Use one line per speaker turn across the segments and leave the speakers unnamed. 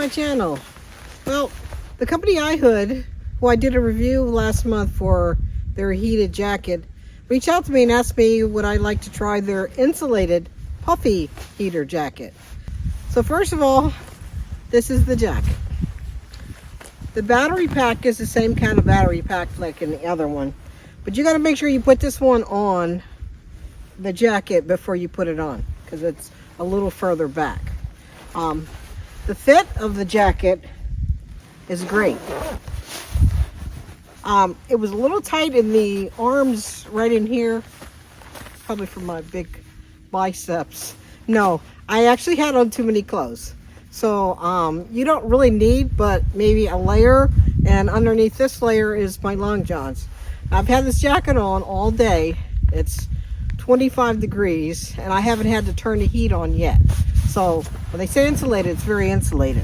my channel. Well, the company Ihood, who I did a review last month for their heated jacket, reached out to me and asked me would I like to try their insulated puffy heater jacket. So first of all, this is the jacket. The battery pack is the same kind of battery pack like in the other one, but you got to make sure you put this one on the jacket before you put it on, because it's a little further back. The fit of the jacket is great. It was a little tight in the arms right in here, probably from my big biceps. No, I actually had on too many clothes. So you don't really need but maybe a layer, and underneath this layer is my long johns. I've had this jacket on all day. It's 25 degrees and I haven't had to turn the heat on yet. So when they say insulated, it's very insulated.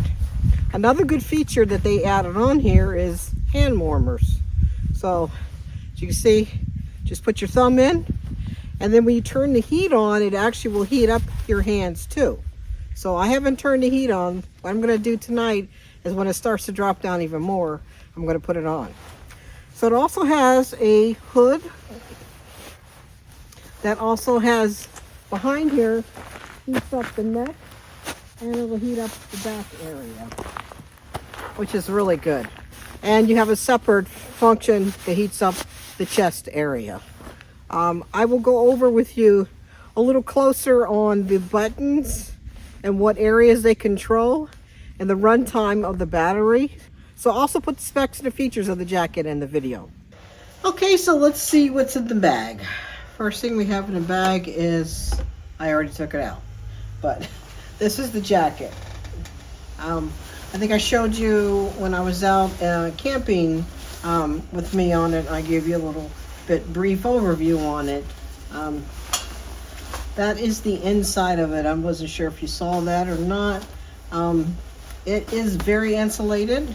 Another good feature that they added on here is hand warmers. So as you can see, just put your thumb in, and then when you turn the heat on, it actually will heat up your hands too. So I haven't turned the heat on. What I'm going to do tonight is when it starts to drop down even more, I'm going to put it on. So it also has a hood that also has behind here, heats up the neck, and it will heat up the back area, which is really good. And you have a separate function that heats up the chest area. I will go over with you a little closer on the buttons and what areas they control and the runtime of the battery. So I'll also put the specs and the features of the jacket in the video. Okay, so let's see what's in the bag. First thing we have in the bag is, I already took it out, but this is the jacket. I think I showed you when I was out camping with me on it. I gave you a little bit brief overview on it. That is the inside of it. I wasn't sure if you saw that or not. It is very insulated.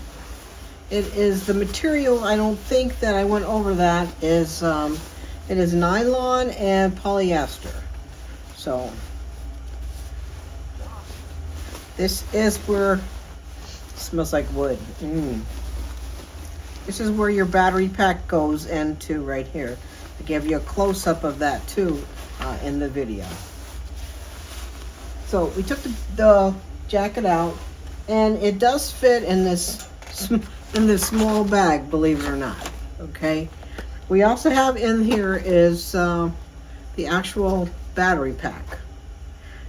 It is the material, I don't think that I went over that, is it is nylon and polyester. So this is where, it smells like wood. This is where your battery pack goes into right here. I gave you a close-up of that too in the video. So we took the jacket out, and it does fit in this small bag, believe it or not. Okay. We also have in here is the actual battery pack,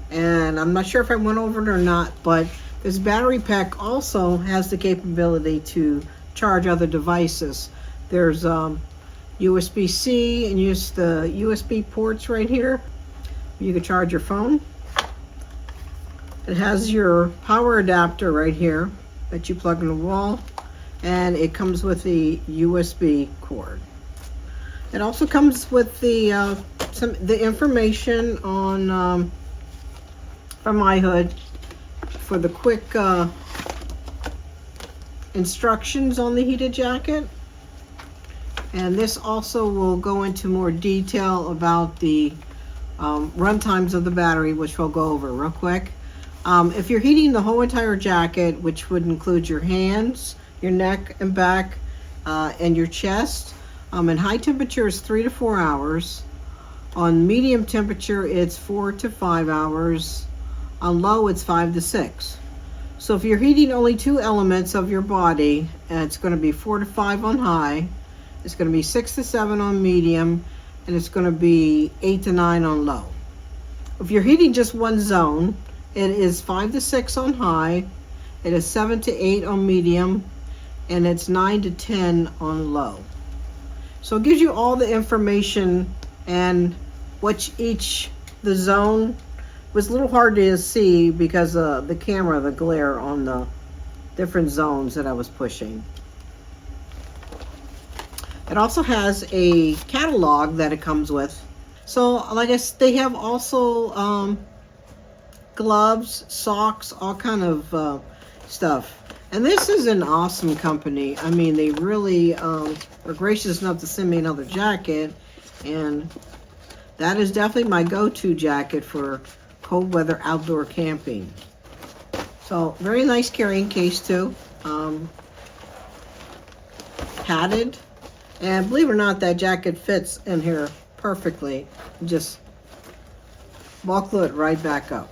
and I'm not sure if I went over it or not, but this battery pack also has the capability to charge other devices. There's USB-C, and use the USB ports right here. You can charge your phone. It has your power adapter right here that you plug in the wall, and it comes with the USB cord. It also comes with the information on from Ihood for the quick instructions on the heated jacket. And this also will go into more detail about the run times of the battery, which we'll go over real quick. If you're heating the whole entire jacket, which would include your hands, your neck and back, and your chest, in high temperature is 3 to 4 hours. On medium temperature, it's 4 to 5 hours. On low, it's 5 to 6. So if you're heating only 2 elements of your body, it's going to be 4 to 5 on high. It's going to be 6 to 7 on medium, and it's going to be 8 to 9 on low. If you're heating just one zone, it is 5 to 6 on high, it is 7 to 8 on medium, and it's 9 to 10 on low. So it gives you all the information and the zone was a little hard to see because of the camera, the glare on the different zones that I was pushing. It also has a catalog that it comes with. So like they have also gloves, socks, all kind of stuff. And this is an awesome company. I mean, they really were gracious enough to send me another jacket, and that is definitely my go-to jacket for cold weather outdoor camping. So So very nice carrying case too. Padded. And believe it or not, that jacket fits in here perfectly. Just buckle it right back up.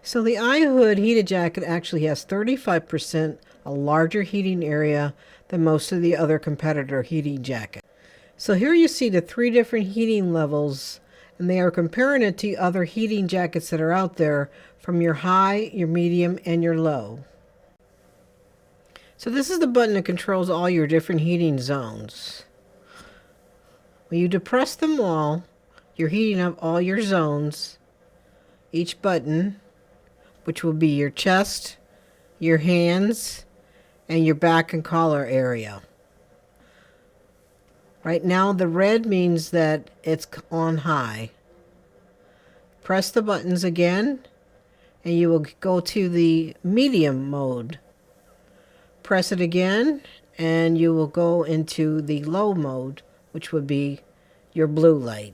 So the Ihood Heated Jacket actually has 35% a larger heating area than most of the other competitor heating jackets. So here you see the 3 different heating levels, and they are comparing it to other heating jackets that are out there from your high, your medium, and your low. So this is the button that controls all your different heating zones. When you depress them all, you're heating up all your zones. Each button, which will be your chest, your hands, and your back and collar area. Right now, the red means that it's on high. Press the buttons again, and you will go to the medium mode. Press it again, and you will go into the low mode, which would be your blue light.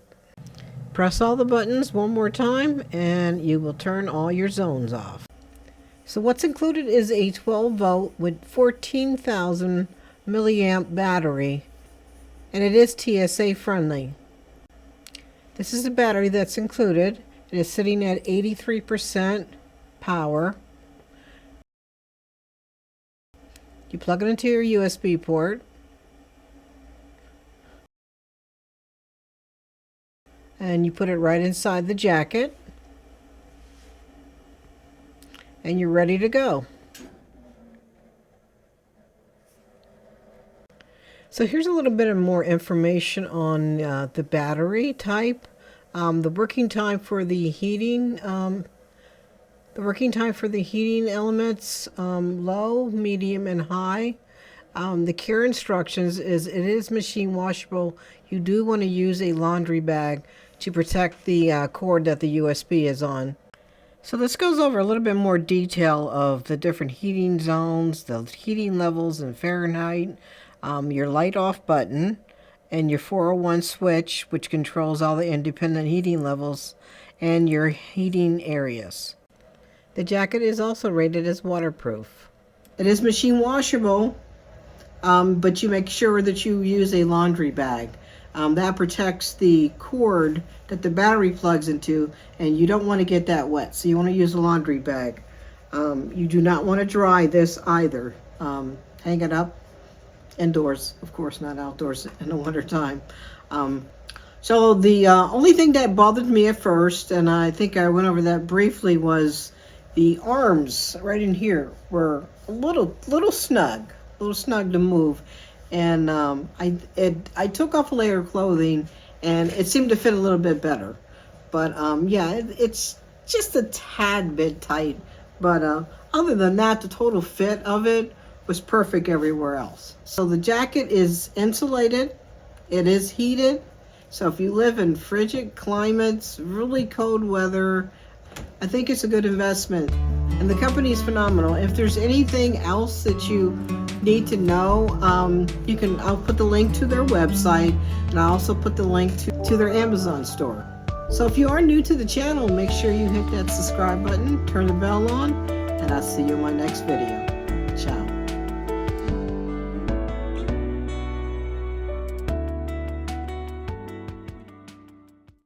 Press all the buttons one more time, and you will turn all your zones off. So what's included is a 12 volt with 14,000 milliamp battery, and it is TSA friendly. This is the battery that's included. It is sitting at 83% power. You plug it into your USB port. And you put it right inside the jacket. And you're ready to go. So here's a little bit of more information on the battery type. The working time for the heating elements, low, medium, and high. The care instructions is it is machine washable. You do want to use a laundry bag to protect the cord that the USB is on. So this goes over a little bit more detail of the different heating zones, the heating levels in Fahrenheit, your light off button, and your 401 switch, which controls all the independent heating levels, and your heating areas. The jacket is also rated as waterproof. It is machine washable, but you make sure that you use a laundry bag. That protects the cord that the battery plugs into, and you don't want to get that wet, so you want to use a laundry bag. You do not want to dry this either. Hang it up indoors, of course, not outdoors in the winter time. So the only thing that bothered me at first, and I think I went over that briefly, was the arms right in here were a little snug to move. And I took off a layer of clothing, and it seemed to fit a little bit better. But yeah, it's just a tad bit tight. But other than that, the total fit of it was perfect everywhere else. So the jacket is insulated. It is heated. So if you live in frigid climates, really cold weather, I think it's a good investment. And the company is phenomenal. If there's anything else that you need to know, I'll put the link to their website, and I'll also put the link to their Amazon store. So if you are new to the channel, make sure you hit that subscribe button, turn the bell on, and I'll see you in my next video.